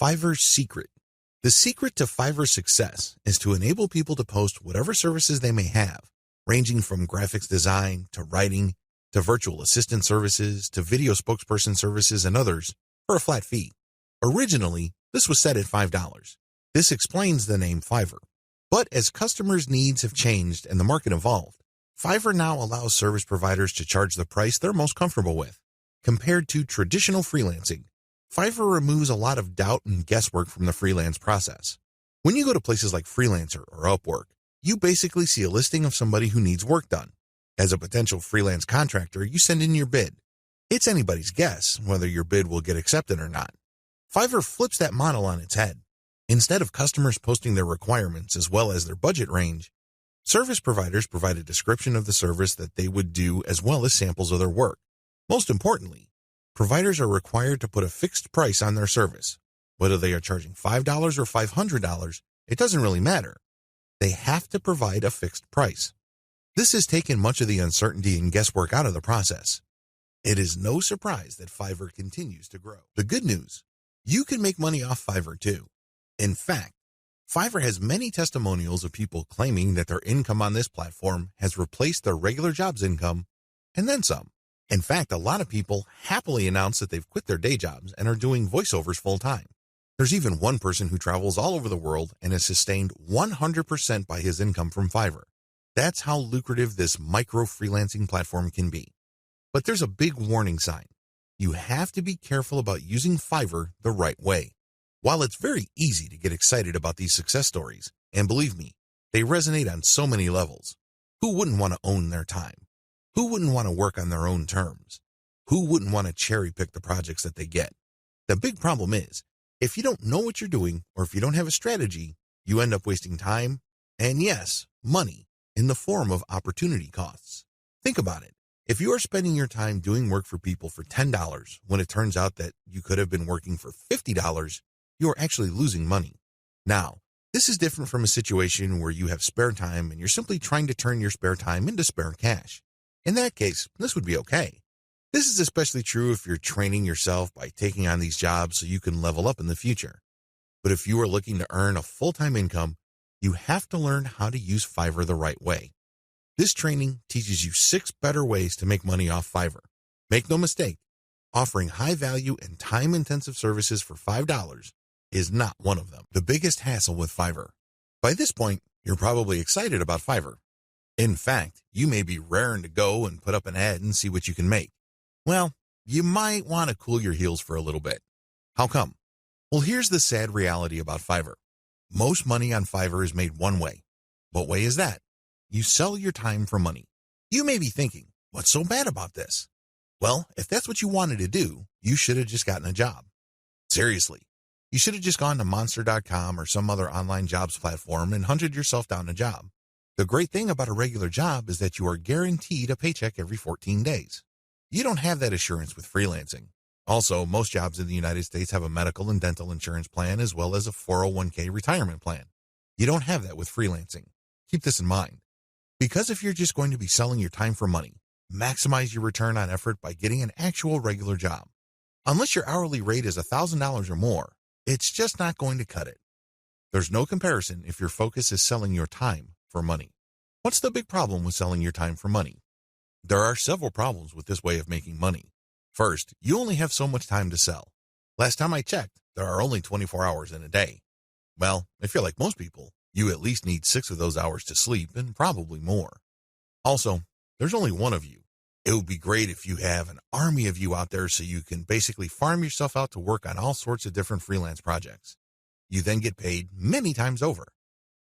Fiverr's secret. The secret to Fiverr's success is to enable people to post whatever services they may have, ranging from graphics design to writing to virtual assistant services to video spokesperson services and others for a flat fee. Originally, this was set at $5. This explains the name Fiverr. But as customers' needs have changed and the market evolved, Fiverr now allows service providers to charge the price they're most comfortable with. Compared to traditional freelancing, Fiverr removes a lot of doubt and guesswork from the freelance process. When you go to places like Freelancer or Upwork, you basically see a listing of somebody who needs work done. As a potential freelance contractor, you send in your bid. It's anybody's guess whether your bid will get accepted or not. Fiverr flips that model on its head. Instead of customers posting their requirements as well as their budget range, service providers provide a description of the service that they would do as well as samples of their work. Most importantly, providers are required to put a fixed price on their service. Whether they are charging $5 or $500, it doesn't really matter. They have to provide a fixed price. This has taken much of the uncertainty and guesswork out of the process. It is no surprise that Fiverr continues to grow. The good news, you can make money off Fiverr too. In fact, Fiverr has many testimonials of people claiming that their income on this platform has replaced their regular job's income and then some. In fact, a lot of people happily announce that they've quit their day jobs and are doing voiceovers full time. There's even one person who travels all over the world and is sustained 100% by his income from Fiverr. That's how lucrative this micro freelancing platform can be. But there's a big warning sign. You have to be careful about using Fiverr the right way. While it's very easy to get excited about these success stories, and believe me, they resonate on so many levels. Who wouldn't want to own their time? Who wouldn't want to work on their own terms? Who wouldn't want to cherry pick the projects that they get? The big problem is, if you don't know what you're doing or if you don't have a strategy, you end up wasting time and, yes, money in the form of opportunity costs. Think about it. If you are spending your time doing work for people for $10 when it turns out that you could have been working for $50, you are actually losing money. Now, this is different from a situation where you have spare time and you're simply trying to turn your spare time into spare cash. In that case, this would be okay. This is especially true if you're training yourself by taking on these jobs so you can level up in the future. But if you are looking to earn a full-time income, you have to learn how to use Fiverr the right way. This training teaches you 6 better ways to make money off Fiverr. Make no mistake, offering high-value and time-intensive services for $5 is not one of them. The biggest hassle with Fiverr. By this point, you're probably excited about Fiverr. In fact, you may be raring to go and put up an ad and see what you can make. Well, you might want to cool your heels for a little bit. How come? Well, here's the sad reality about Fiverr. Most money on Fiverr is made one way. What way is that? You sell your time for money. You may be thinking, what's so bad about this? Well, if that's what you wanted to do, you should have just gotten a job. Seriously, you should have just gone to monster.com or some other online jobs platform and hunted yourself down a job. The great thing about a regular job is that you are guaranteed a paycheck every 14 days. You don't have that assurance with freelancing. Also, most jobs in the United States have a medical and dental insurance plan as well as a 401k retirement plan. You don't have that with freelancing. Keep this in mind. Because if you're just going to be selling your time for money, maximize your return on effort by getting an actual regular job. Unless your hourly rate is $1,000 or more, it's just not going to cut it. There's no comparison if your focus is selling your time for money. What's the big problem with selling your time for money? There are several problems with this way of making money. First, you only have so much time to sell. Last time I checked, there are only 24 hours in a day. Well, if you're like most people, you at least need 6 of those hours to sleep and probably more. Also, there's only one of you. It would be great if you have an army of you out there so you can basically farm yourself out to work on all sorts of different freelance projects. You then get paid many times over.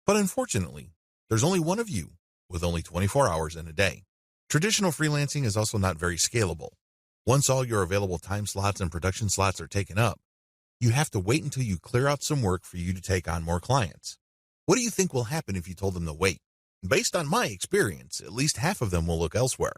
But unfortunately, there's only one of you with only 24 hours in a day. Traditional freelancing is also not very scalable. Once all your available time slots and production slots are taken up, you have to wait until you clear out some work for you to take on more clients. What do you think will happen if you told them to wait? Based on my experience, at least half of them will look elsewhere.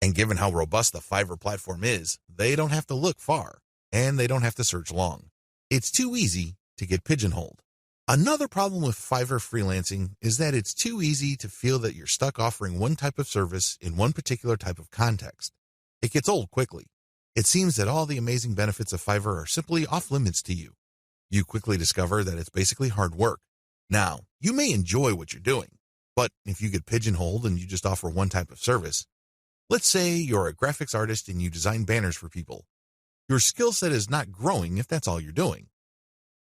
And given how robust the Fiverr platform is, they don't have to look far, and they don't have to search long. It's too easy to get pigeonholed. Another problem with Fiverr freelancing is that it's too easy to feel that you're stuck offering one type of service in one particular type of context. It gets old quickly. It seems that all the amazing benefits of Fiverr are simply off limits to you. You quickly discover that it's basically hard work. Now, you may enjoy what you're doing, but if you get pigeonholed and you just offer one type of service, let's say you're a graphics artist and you design banners for people, your skill set is not growing if that's all you're doing.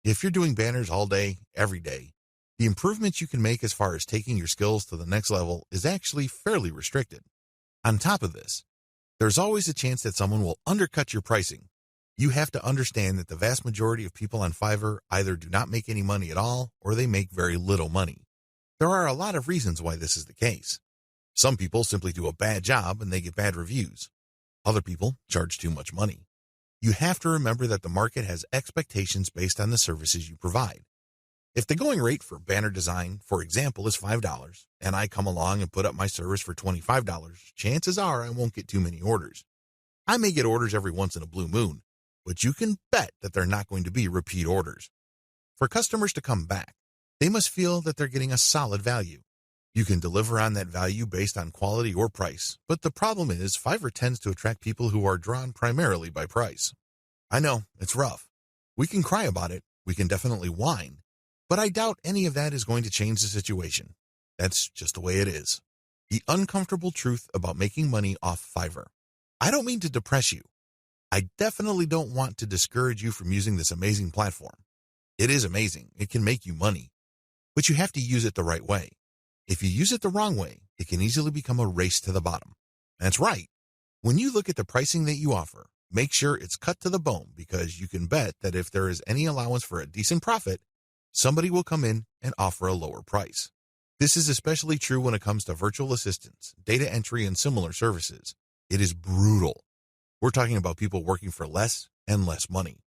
If you're doing banners all day, every day, the improvements you can make as far as taking your skills to the next level is actually fairly restricted. On top of this, there's always a chance that someone will undercut your pricing. You have to understand that the vast majority of people on Fiverr either do not make any money at all or they make very little money. There are a lot of reasons why this is the case. Some people simply do a bad job and they get bad reviews. Other people charge too much money. You have to remember that the market has expectations based on the services you provide. If the going rate for banner design, for example, is $5, and I come along and put up my service for $25, chances are I won't get too many orders. I may get orders every once in a blue moon, but you can bet that they're not going to be repeat orders. For customers to come back, they must feel that they're getting a solid value. You can deliver on that value based on quality or price, but the problem is Fiverr tends to attract people who are drawn primarily by price. I know, it's rough. We can cry about it, we can definitely whine, but I doubt any of that is going to change the situation. That's just the way it is. The uncomfortable truth about making money off Fiverr. I don't mean to depress you. I definitely don't want to discourage you from using this amazing platform. It is amazing. It can make you money, but you have to use it the right way. If you use it the wrong way, it can easily become a race to the bottom. That's right. When you look at the pricing that you offer, make sure it's cut to the bone because you can bet that if there is any allowance for a decent profit, somebody will come in and offer a lower price. This is especially true when it comes to virtual assistants, data entry, and similar services. It is brutal. We're talking about people working for less and less money.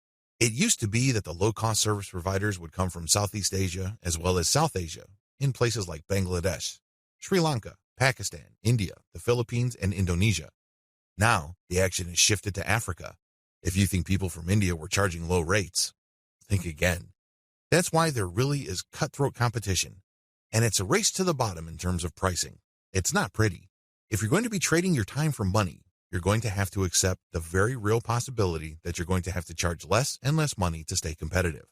It used to be that the low-cost service providers would come from Southeast Asia as well as South Asia, in places like Bangladesh, Sri Lanka, Pakistan, India, the Philippines, and Indonesia. Now, the action has shifted to Africa. If you think people from India were charging low rates, think again. That's why there really is cutthroat competition, and it's a race to the bottom in terms of pricing. It's not pretty. If you're going to be trading your time for money, you're going to have to accept the very real possibility that you're going to have to charge less and less money to stay competitive.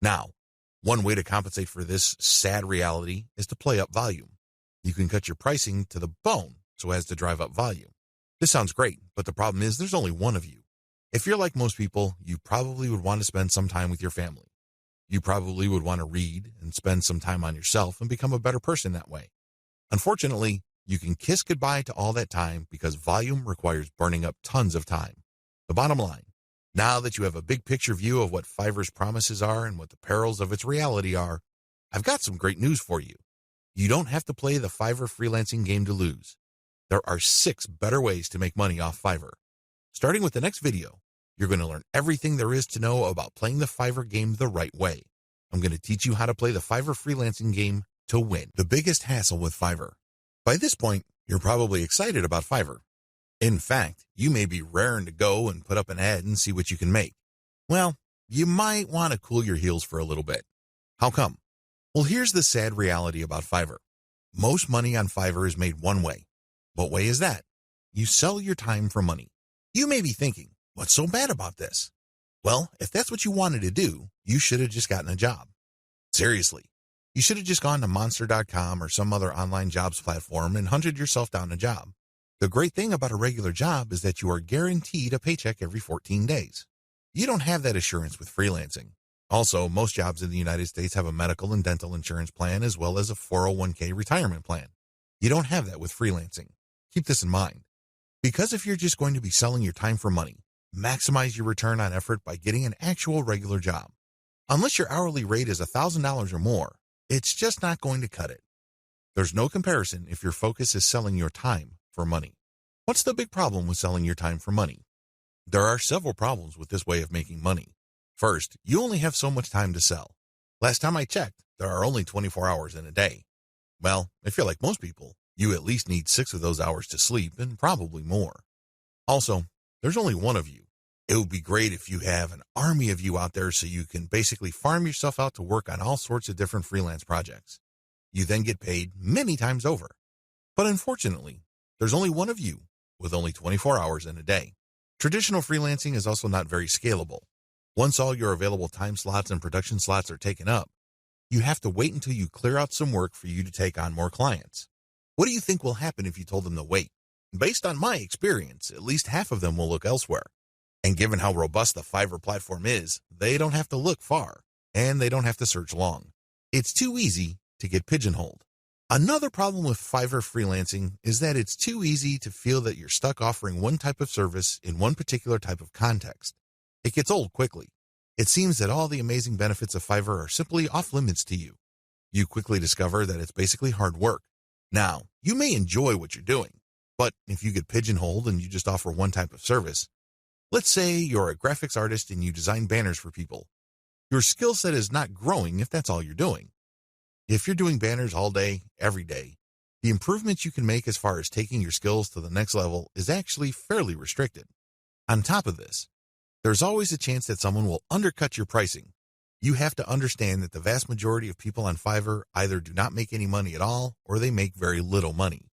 Now, one way to compensate for this sad reality is to play up volume. You can cut your pricing to the bone so as to drive up volume. This sounds great, but the problem is there's only one of you. If you're like most people, you probably would want to spend some time with your family. You probably would want to read and spend some time on yourself and become a better person that way. Unfortunately, you can kiss goodbye to all that time because volume requires burning up tons of time. The bottom line, now that you have a big picture view of what Fiverr's promises are and what the perils of its reality are, I've got some great news for you. You don't have to play the Fiverr freelancing game to lose. There are 6 better ways to make money off Fiverr. Starting with the next video, you're going to learn everything there is to know about playing the Fiverr game the right way. I'm going to teach you how to play the Fiverr freelancing game to win. The biggest hassle with Fiverr. By this point, you're probably excited about Fiverr. In fact, you may be raring to go and put up an ad and see what you can make. Well, you might want to cool your heels for a little bit. How come? Well, here's the sad reality about Fiverr. Most money on Fiverr is made one way. What way is that? You sell your time for money. You may be thinking, what's so bad about this? Well, if that's what you wanted to do, you should have just gotten a job. Seriously. You should have just gone to monster.com or some other online jobs platform and hunted yourself down a job. The great thing about a regular job is that you are guaranteed a paycheck every 14 days. You don't have that assurance with freelancing. Also, most jobs in the United States have a medical and dental insurance plan as well as a 401k retirement plan. You don't have that with freelancing. Keep this in mind. Because if you're just going to be selling your time for money, maximize your return on effort by getting an actual regular job. Unless your hourly rate is $1,000 or more, it's just not going to cut it. There's no comparison if your focus is selling your time for money. What's the big problem with selling your time for money? There are several problems with this way of making money. First, you only have so much time to sell. Last time I checked, there are only 24 hours in a day. Well, if you're like most people, you at least need 6 of those hours to sleep and probably more. Also, there's only one of you. It would be great if you have an army of you out there so you can basically farm yourself out to work on all sorts of different freelance projects. You then get paid many times over. But unfortunately, there's only one of you with only 24 hours in a day. Traditional freelancing is also not very scalable. Once all your available time slots and production slots are taken up, you have to wait until you clear out some work for you to take on more clients. What do you think will happen if you told them to wait? Based on my experience, at least half of them will look elsewhere. And given how robust the Fiverr platform is, they don't have to look far, and they don't have to search long. It's too easy to get pigeonholed. Another problem with Fiverr freelancing is that it's too easy to feel that you're stuck offering one type of service in one particular type of context. It gets old quickly. It seems that all the amazing benefits of Fiverr are simply off limits to you. You quickly discover that it's basically hard work. Now, you may enjoy what you're doing, but if you get pigeonholed and you just offer one type of service, let's say you're a graphics artist and you design banners for people, your skill set is not growing if that's all you're doing. If you're doing banners all day, every day, the improvements you can make as far as taking your skills to the next level is actually fairly restricted. On top of this, there's always a chance that someone will undercut your pricing. You have to understand that the vast majority of people on Fiverr either do not make any money at all or they make very little money.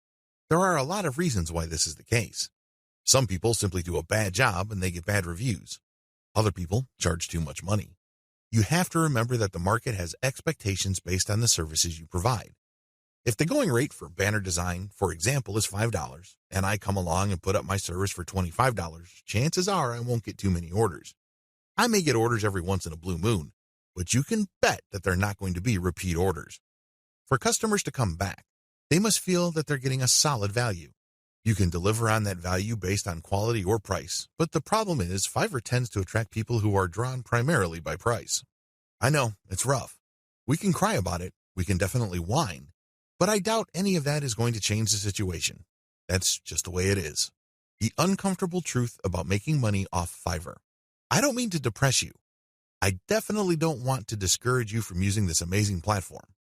There are a lot of reasons why this is the case. Some people simply do a bad job and they get bad reviews. Other people charge too much money. You have to remember that the market has expectations based on the services you provide. If the going rate for banner design, for example, is $5, and I come along and put up my service for $25, chances are I won't get too many orders. I may get orders every once in a blue moon, but you can bet that they're not going to be repeat orders. For customers to come back, they must feel that they're getting a solid value. You can deliver on that value based on quality or price, but the problem is Fiverr tends to attract people who are drawn primarily by price. I know, it's rough. We can cry about it, we can definitely whine, but I doubt any of that is going to change the situation. That's just the way it is. The uncomfortable truth about making money off Fiverr. I don't mean to depress you. I definitely don't want to discourage you from using this amazing platform.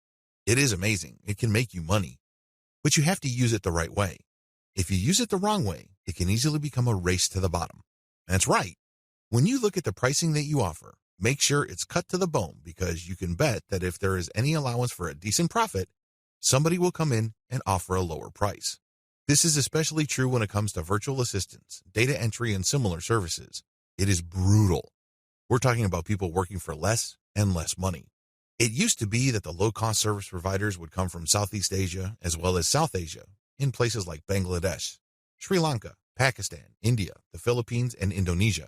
It is amazing. It can make you money, but you have to use it the right way. If you use it the wrong way, it can easily become a race to the bottom. That's right. When you look at the pricing that you offer, make sure it's cut to the bone because you can bet that if there is any allowance for a decent profit, somebody will come in and offer a lower price. This is especially true when it comes to virtual assistants, data entry, and similar services. It is brutal. We're talking about people working for less and less money. It used to be that the low-cost service providers would come from Southeast Asia as well as South Asia, in places like Bangladesh, Sri Lanka, Pakistan, India, the Philippines, and Indonesia.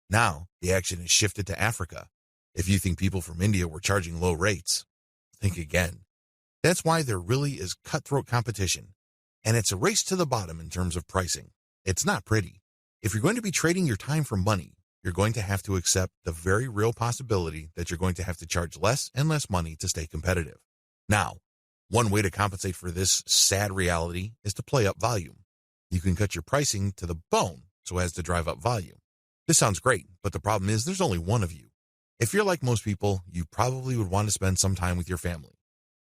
Now, the action has shifted to Africa. If you think people from India were charging low rates, think again. That's why there really is cutthroat competition, and it's a race to the bottom in terms of pricing. It's not pretty. If you're going to be trading your time for money, you're going to have to accept the very real possibility that you're going to have to charge less and less money to stay competitive. Now, one way to compensate for this sad reality is to play up volume. You can cut your pricing to the bone so as to drive up volume. This sounds great, but the problem is there's only one of you. If you're like most people, you probably would want to spend some time with your family.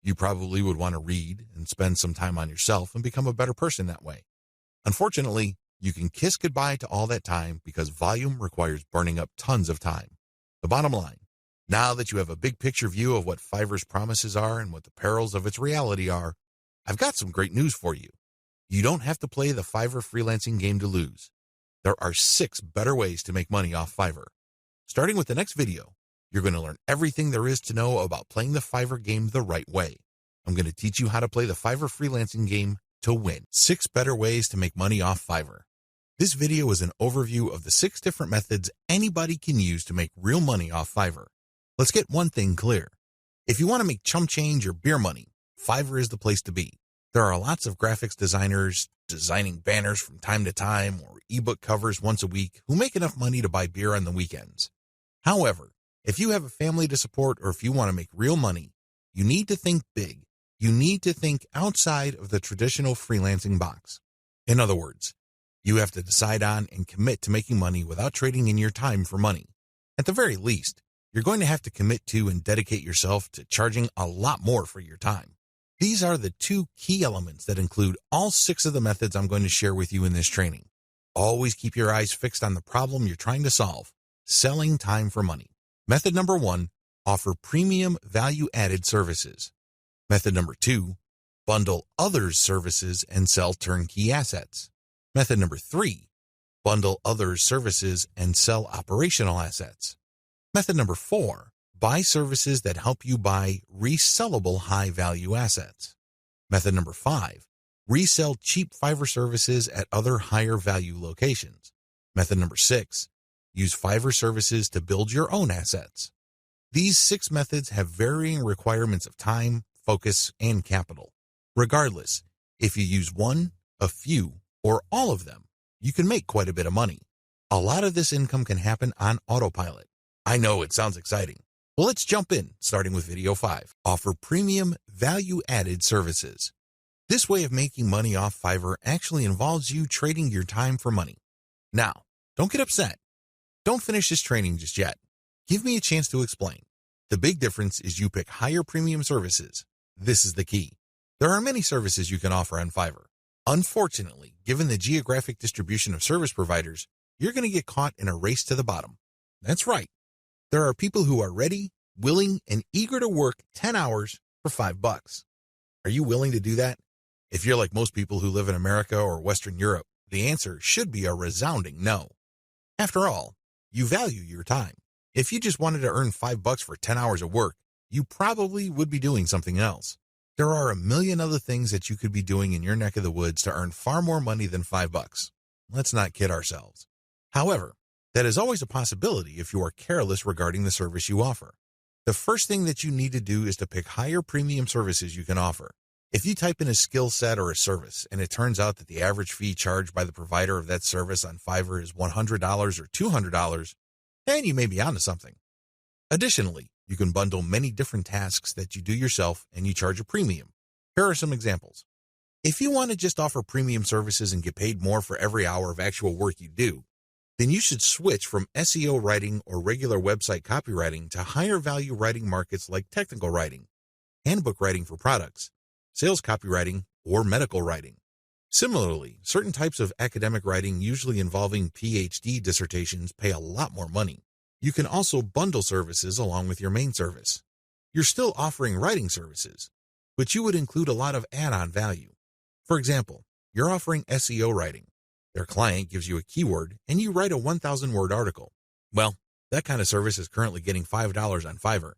You probably would want to read and spend some time on yourself and become a better person that way. Unfortunately, you can kiss goodbye to all that time because volume requires burning up tons of time. The bottom line, now that you have a big picture view of what Fiverr's promises are and what the perils of its reality are, I've got some great news for you. You don't have to play the Fiverr freelancing game to lose. There are 6 better ways to make money off Fiverr. Starting with the next video, you're going to learn everything there is to know about playing the Fiverr game the right way. I'm going to teach you how to play the Fiverr freelancing game to win. 6 better ways to make money off Fiverr. This video is an overview of the 6 different methods anybody can use to make real money off Fiverr. Let's get one thing clear. If you want to make chump change or beer money, Fiverr is the place to be. There are lots of graphics designers designing banners from time to time or ebook covers once a week who make enough money to buy beer on the weekends. However, if you have a family to support or if you want to make real money, you need to think big. You need to think outside of the traditional freelancing box. In other words, you have to decide on and commit to making money without trading in your time for money. At the very least, you're going to have to commit to and dedicate yourself to charging a lot more for your time. These are the 2 key elements that include all 6 of the methods I'm going to share with you in this training. Always keep your eyes fixed on the problem you're trying to solve, selling time for money. Method number 1, offer premium value-added services. Method number 2, bundle others' services and sell turnkey assets. Method number 3, bundle others' services and sell operational assets. Method number 4, buy services that help you buy resellable high-value assets. Method number 5, resell cheap Fiverr services at other higher-value locations. Method number 6, use Fiverr services to build your own assets. These 6 methods have varying requirements of time, focus, and capital. Regardless, if you use one, a few, or all of them, you can make quite a bit of money. A lot of this income can happen on autopilot. I know it sounds exciting. Well, let's jump in, starting with video 5. Offer premium value-added services. This way of making money off Fiverr actually involves you trading your time for money. Now, don't get upset. Don't finish this training just yet. Give me a chance to explain. The big difference is you pick higher premium services. This is the key. There are many services you can offer on Fiverr. Unfortunately, given the geographic distribution of service providers, you're going to get caught in a race to the bottom. That's right. There are people who are ready, willing, and eager to work 10 hours for $5. Are you willing to do that? If you're like most people who live in America or Western Europe, the answer should be a resounding no. After all, you value your time. If you just wanted to earn $5 for 10 hours of work, you probably would be doing something else. There are a million other things that you could be doing in your neck of the woods to earn far more money than $5. Let's not kid ourselves. However, that is always a possibility if you are careless regarding the service you offer. The first thing that you need to do is to pick higher premium services you can offer. If you type in a skill set or a service and it turns out that the average fee charged by the provider of that service on Fiverr is $100 or $200, then you may be onto something. Additionally, you can bundle many different tasks that you do yourself and you charge a premium. Here are some examples. If you want to just offer premium services and get paid more for every hour of actual work you do, then you should switch from SEO writing or regular website copywriting to higher value writing markets like technical writing, handbook writing for products, sales copywriting, or medical writing. Similarly, certain types of academic writing usually involving PhD dissertations pay a lot more money. You can also bundle services along with your main service. You're still offering writing services, but you would include a lot of add-on value. For example, you're offering SEO writing. Their client gives you a keyword and you write a 1,000-word article. Well, that kind of service is currently getting $5 on Fiverr.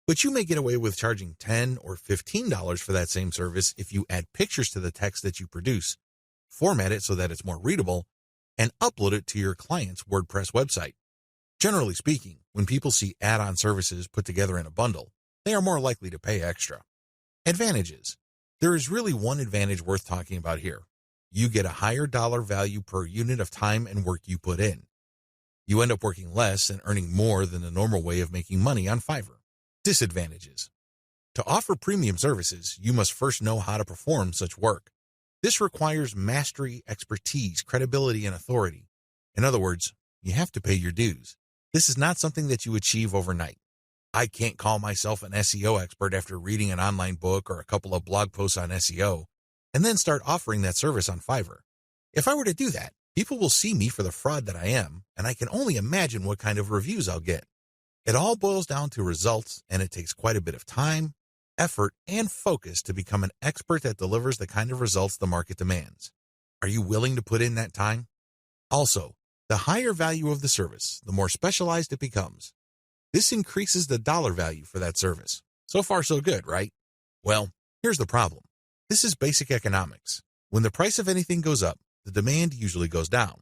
But you may get away with charging $10 or $15 for that same service if you add pictures to the text that you produce, format it so that it's more readable, and upload it to your client's WordPress website. Generally speaking, when people see add-on services put together in a bundle, they are more likely to pay extra. Advantages. There is really one advantage worth talking about here. You get a higher dollar value per unit of time and work you put in. You end up working less and earning more than the normal way of making money on Fiverr. Disadvantages. To offer premium services, you must first know how to perform such work. This requires mastery, expertise, credibility, and authority. In other words, you have to pay your dues. This is not something that you achieve overnight. I can't call myself an SEO expert after reading an online book or a couple of blog posts on SEO, and then start offering that service on Fiverr. If I were to do that, people will see me for the fraud that I am, and I can only imagine what kind of reviews I'll get. It all boils down to results, and it takes quite a bit of time, effort, and focus to become an expert that delivers the kind of results the market demands. Are you willing to put in that time? Also, the higher value of the service, the more specialized it becomes. This increases the dollar value for that service. So far, so good, right? Well, here's the problem. This is basic economics. When the price of anything goes up, the demand usually goes down.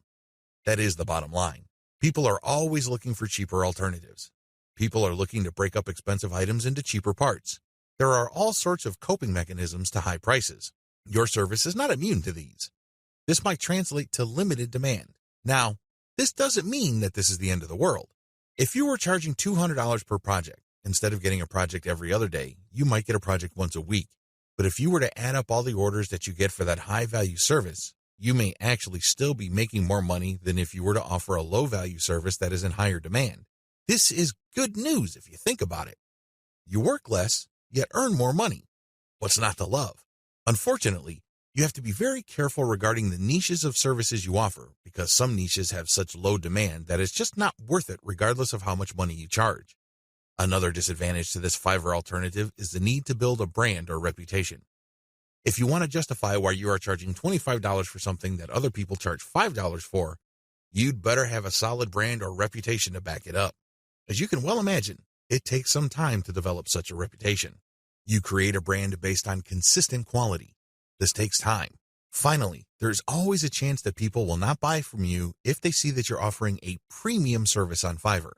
That is the bottom line. People are always looking for cheaper alternatives. People are looking to break up expensive items into cheaper parts. There are all sorts of coping mechanisms to high prices. Your service is not immune to these. This might translate to limited demand. Now, this doesn't mean that this is the end of the world. If you were charging $200 per project, instead of getting a project every other day, you might get a project once a week. But if you were to add up all the orders that you get for that high-value service, you may actually still be making more money than if you were to offer a low-value service that is in higher demand. This is good news if you think about it. You work less, yet earn more money. What's not to love? Unfortunately, you have to be very careful regarding the niches of services you offer because some niches have such low demand that it's just not worth it regardless of how much money you charge. Another disadvantage to this Fiverr alternative is the need to build a brand or reputation. If you want to justify why you are charging $25 for something that other people charge $5 for, you'd better have a solid brand or reputation to back it up. As you can well imagine, it takes some time to develop such a reputation. You create a brand based on consistent quality. This takes time. Finally, there's always a chance that people will not buy from you if they see that you're offering a premium service on Fiverr.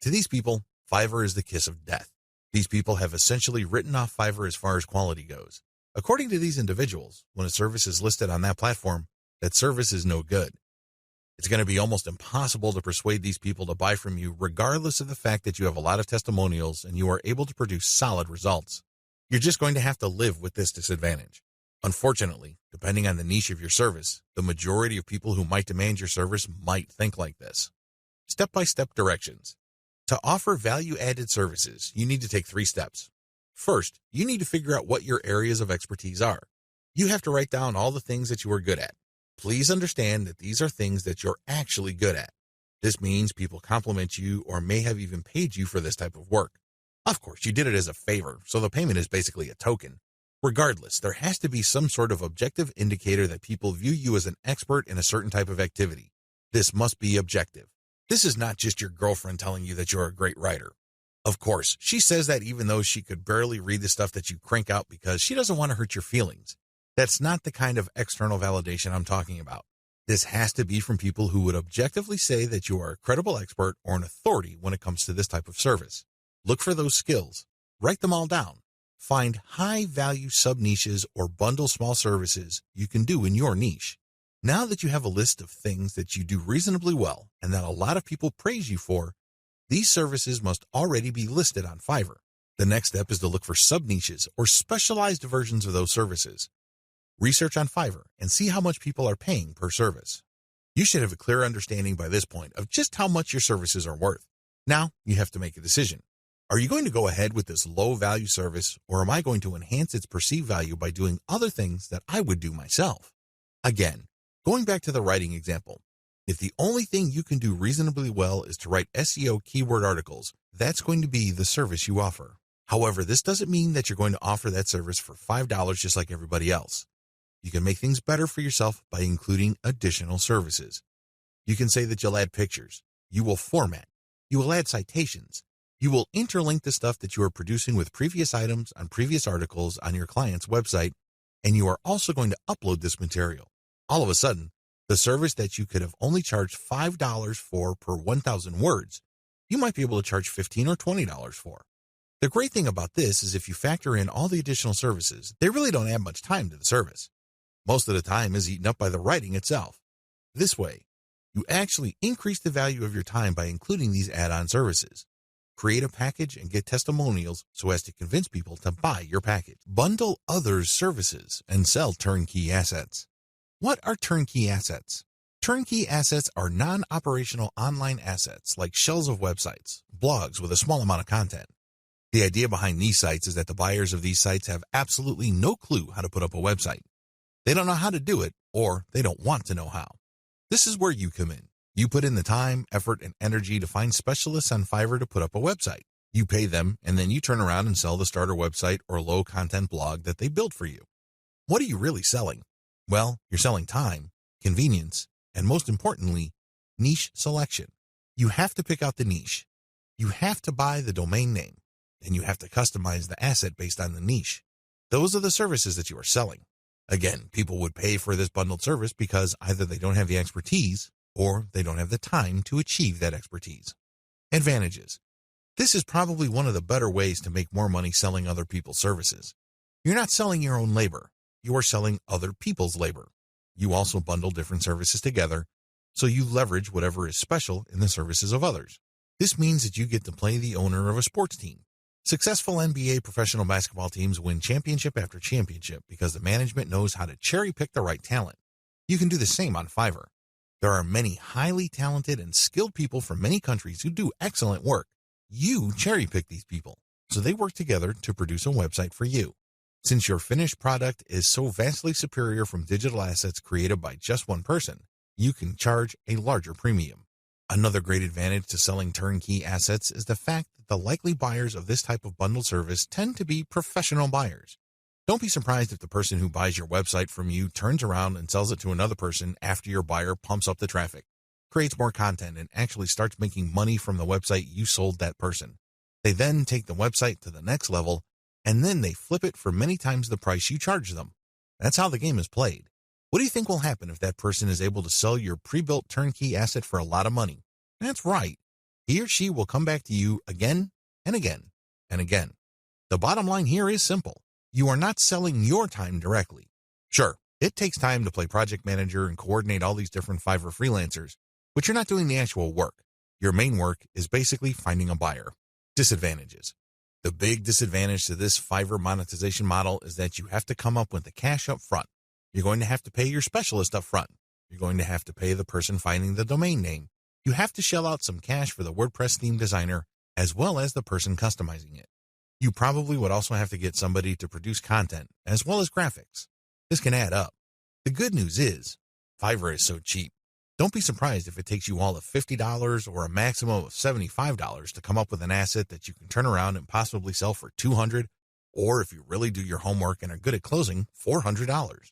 To these people, Fiverr is the kiss of death. These people have essentially written off Fiverr as far as quality goes. According to these individuals, when a service is listed on that platform, that service is no good. It's going to be almost impossible to persuade these people to buy from you regardless of the fact that you have a lot of testimonials and you are able to produce solid results. You're just going to have to live with this disadvantage. Unfortunately, depending on the niche of your service, the majority of people who might demand your service might think like this. Step-by-step directions. To offer value-added services, you need to take 3 steps. First, you need to figure out what your areas of expertise are. You have to write down all the things that you are good at. Please understand that these are things that you're actually good at. This means people compliment you or may have even paid you for this type of work. Of course, you did it as a favor, so the payment is basically a token. Regardless, there has to be some sort of objective indicator that people view you as an expert in a certain type of activity. This must be objective. This is not just your girlfriend telling you that you're a great writer. Of course, she says that even though she could barely read the stuff that you crank out because she doesn't want to hurt your feelings. That's not the kind of external validation I'm talking about. This has to be from people who would objectively say that you are a credible expert or an authority when it comes to this type of service. Look for those skills. Write them all down. Find high-value sub-niches or bundle small services you can do in your niche. Now that you have a list of things that you do reasonably well and that a lot of people praise you for, these services must already be listed on Fiverr. The next step is to look for sub-niches or specialized versions of those services. Research on Fiverr and see how much people are paying per service. You should have a clear understanding by this point of just how much your services are worth. Now you have to make a decision. Are you going to go ahead with this low-value service, or am I going to enhance its perceived value by doing other things that I would do myself? Again, going back to the writing example, if the only thing you can do reasonably well is to write SEO keyword articles, that's going to be the service you offer. However, this doesn't mean that you're going to offer that service for $5 just like everybody else. You can make things better for yourself by including additional services. You can say that you'll add pictures, you will format, you will add citations, you will interlink the stuff that you are producing with previous items on previous articles on your client's website, and you are also going to upload this material. All of a sudden, the service that you could have only charged $5 for per 1,000 words, you might be able to charge $15 or $20 for. The great thing about this is if you factor in all the additional services, they really don't add much time to the service. Most of the time is eaten up by the writing itself. This way, you actually increase the value of your time by including these add-on services. Create a package and get testimonials so as to convince people to buy your package. Bundle others' services and sell turnkey assets. What are turnkey assets? Turnkey assets are non-operational online assets like shells of websites, blogs with a small amount of content. The idea behind these sites is that the buyers of these sites have absolutely no clue how to put up a website. They don't know how to do it, or they don't want to know how. This is where you come in. You put in the time, effort, and energy to find specialists on Fiverr to put up a website. You pay them, and then you turn around and sell the starter website or low-content blog that they built for you. What are you really selling? Well, you're selling time, convenience, and most importantly, niche selection. You have to pick out the niche. You have to buy the domain name, and you have to customize the asset based on the niche. Those are the services that you are selling. Again, people would pay for this bundled service because either they don't have the expertise or they don't have the time to achieve that expertise. Advantages. This is probably one of the better ways to make more money selling other people's services. You're not selling your own labor. You are selling other people's labor. You also bundle different services together, so you leverage whatever is special in the services of others. This means that you get to play the owner of a sports team. Successful NBA professional basketball teams win championship after championship because the management knows how to cherry-pick the right talent. You can do the same on Fiverr. There are many highly talented and skilled people from many countries who do excellent work. You cherry-pick these people, so they work together to produce a website for you. Since your finished product is so vastly superior from digital assets created by just one person, you can charge a larger premium. Another great advantage to selling turnkey assets is the fact that the likely buyers of this type of bundled service tend to be professional buyers. Don't be surprised if the person who buys your website from you turns around and sells it to another person after your buyer pumps up the traffic. creates more content, and actually starts making money from the website you sold that person. They then take the website to the next level, and then they flip it for many times the price you charge them. That's how the game is played. What do you think will happen if that person is able to sell your pre-built turnkey asset for a lot of money? That's right. He or she will come back to you again and again and again. The bottom line here is simple. You are not selling your time directly. Sure, it takes time to play project manager and coordinate all these different Fiverr freelancers, but you're not doing the actual work. Your main work is basically finding a buyer. Disadvantages. The big disadvantage to this Fiverr monetization model is that you have to come up with the cash up front. You're going to have to pay your specialist up front. You're going to have to pay the person finding the domain name. You have to shell out some cash for the WordPress theme designer as well as the person customizing it. You probably would also have to get somebody to produce content as well as graphics. This can add up. The good news is, Fiverr is so cheap. Don't be surprised if it takes you all of $50 or a maximum of $75 to come up with an asset that you can turn around and possibly sell for $200, or if you really do your homework and are good at closing, $400.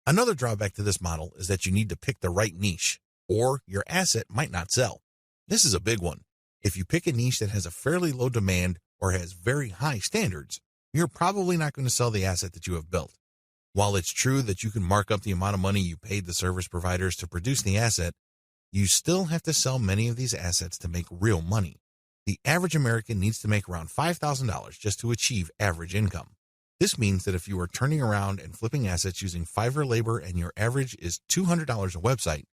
Another drawback to this model is that you need to pick the right niche, or your asset might not sell. This is a big one. If you pick a niche that has a fairly low demand or has very high standards, you're probably not going to sell the asset that you have built. While it's true that you can mark up the amount of money you paid the service providers to produce the asset, you still have to sell many of these assets to make real money. The average American needs to make around $5,000 just to achieve average income. This means that if you are turning around and flipping assets using Fiverr labor and your average is $200 a website,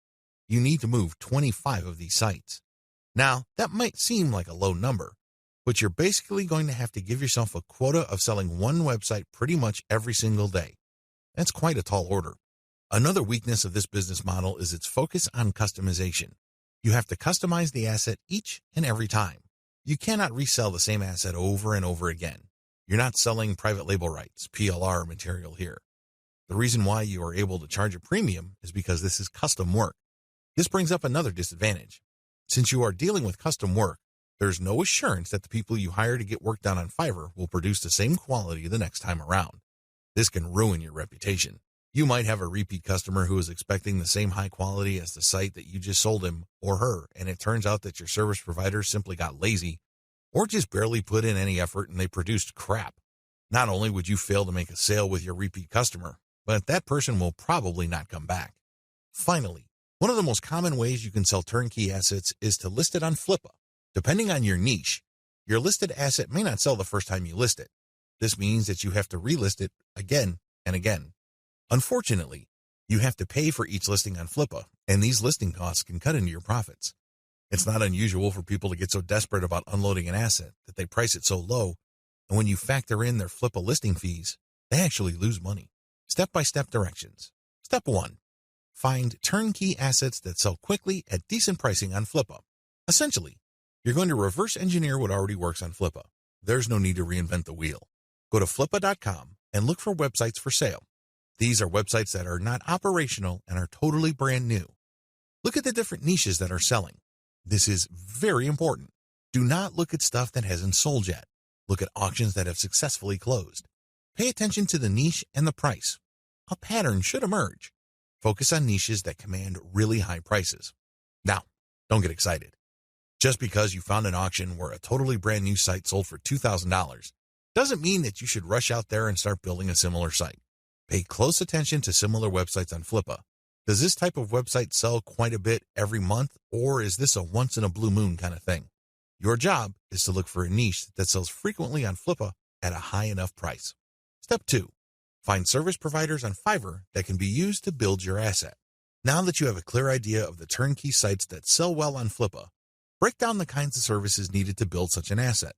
you need to move 25 of these sites. Now, that might seem like a low number, but you're basically going to have to give yourself a quota of selling one website pretty much every single day. That's quite a tall order. Another weakness of this business model is its focus on customization. You have to customize the asset each and every time. You cannot resell the same asset over and over again. You're not selling private label rights, PLR material here. The reason why you are able to charge a premium is because this is custom work. This brings up another disadvantage. Since you are dealing with custom work, there's no assurance that the people you hire to get work done on Fiverr will produce the same quality the next time around. This can ruin your reputation. You might have a repeat customer who is expecting the same high quality as the site that you just sold him or her, and it turns out that your service provider simply got lazy or just barely put in any effort and they produced crap. Not only would you fail to make a sale with your repeat customer, but that person will probably not come back. Finally, one of the most common ways you can sell turnkey assets is to list it on Flippa. Depending on your niche, your listed asset may not sell the first time you list it. This means that you have to relist it again and again. Unfortunately, you have to pay for each listing on Flippa, and these listing costs can cut into your profits. It's not unusual for people to get so desperate about unloading an asset that they price it so low, and when you factor in their Flippa listing fees, they actually lose money. Step-by-step directions. Step 1. Find turnkey assets that sell quickly at decent pricing on Flippa. Essentially, you're going to reverse engineer what already works on Flippa. There's no need to reinvent the wheel. Go to flippa.com and look for websites for sale. These are websites that are not operational and are totally brand new. Look at the different niches that are selling. This is very important. Do not look at stuff that hasn't sold yet. Look at auctions that have successfully closed. Pay attention to the niche and the price. A pattern should emerge. Focus on niches that command really high prices. Now, don't get excited. Just because you found an auction where a totally brand new site sold for $2,000 doesn't mean that you should rush out there and start building a similar site. Pay close attention to similar websites on Flippa. Does this type of website sell quite a bit every month, or is this a once-in-a-blue-moon kind of thing? Your job is to look for a niche that sells frequently on Flippa at a high enough price. Step 2. Find service providers on Fiverr that can be used to build your asset. Now that you have a clear idea of the turnkey sites that sell well on Flippa, break down the kinds of services needed to build such an asset.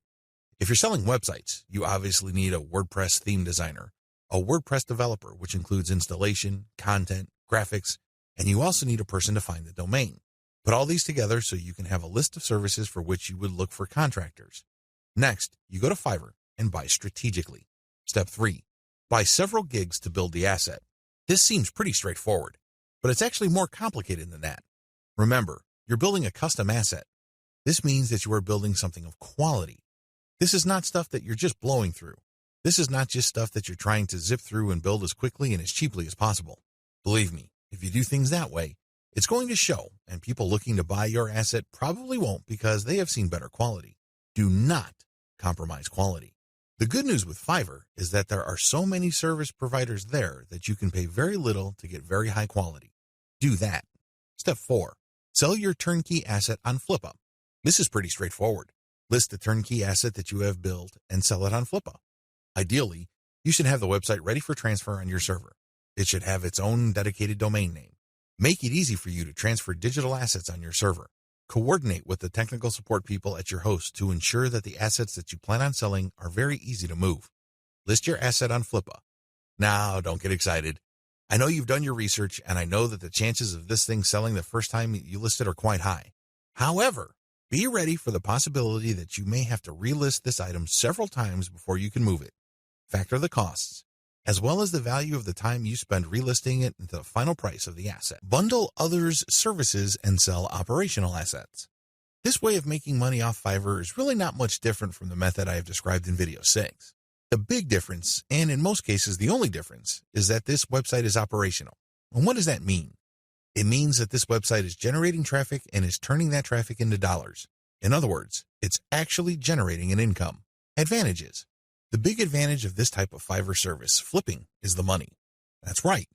If you're selling websites, you obviously need a WordPress theme designer, a WordPress developer, which includes installation, content, graphics, and you also need a person to find the domain. Put all these together so you can have a list of services for which you would look for contractors. Next, you go to Fiverr and buy strategically. Step 3. Buy several gigs to build the asset. This seems pretty straightforward, but it's actually more complicated than that. Remember, you're building a custom asset. This means that you are building something of quality. This is not stuff that you're just blowing through. This is not just stuff that you're trying to zip through and build as quickly and as cheaply as possible. Believe me, if you do things that way, It's going to show, and people looking to buy your asset probably won't because they have seen better quality. Do not compromise quality. The good news with Fiverr is that there are so many service providers there that you can pay very little to get very high quality. Do that. Step 4. Sell your turnkey asset on Flippa. This is pretty straightforward. List the turnkey asset that you have built and sell it on Flippa. Ideally, you should have the website ready for transfer on your server. It should have its own dedicated domain name. Make it easy for you to transfer digital assets on your server. Coordinate with the technical support people at your host to ensure that the assets that you plan on selling are very easy to move. List your asset on Flippa. Now, don't get excited. I know you've done your research, and I know that the chances of this thing selling the first time you list it are quite high. However, be ready for the possibility that you may have to relist this item several times before you can move it. Factor the costs, as well as the value of the time you spend relisting it into the final price of the asset. Bundle others' services and sell operational assets. This way of making money off Fiverr is really not much different from the method I have described in video 6. The big difference, and in most cases the only difference, is that this website is operational. And what does that mean? It means that this website is generating traffic and is turning that traffic into dollars. In other words, it's actually generating an income. Advantages. The big advantage of this type of Fiverr service, flipping, is the money. That's right.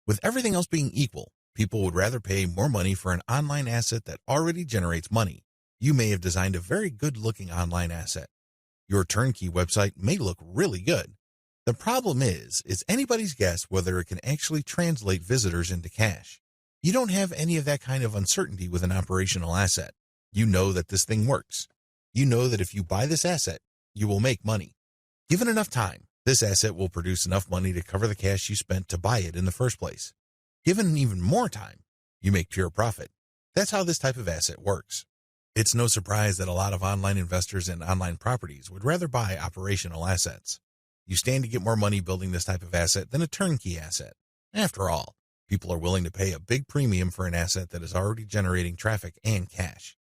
With everything else being equal, people would rather pay more money for an online asset that already generates money. You may have designed a very good-looking online asset. Your turnkey website may look really good. The problem is, it's anybody's guess whether it can actually translate visitors into cash. You don't have any of that kind of uncertainty with an operational asset. You know that this thing works. You know that if you buy this asset, you will make money. Given enough time, this asset will produce enough money to cover the cash you spent to buy it in the first place. Given even more time, you make pure profit. That's how this type of asset works. It's no surprise that a lot of online investors in online properties would rather buy operational assets. You stand to get more money building this type of asset than a turnkey asset. After all, people are willing to pay a big premium for an asset that is already generating traffic and cash.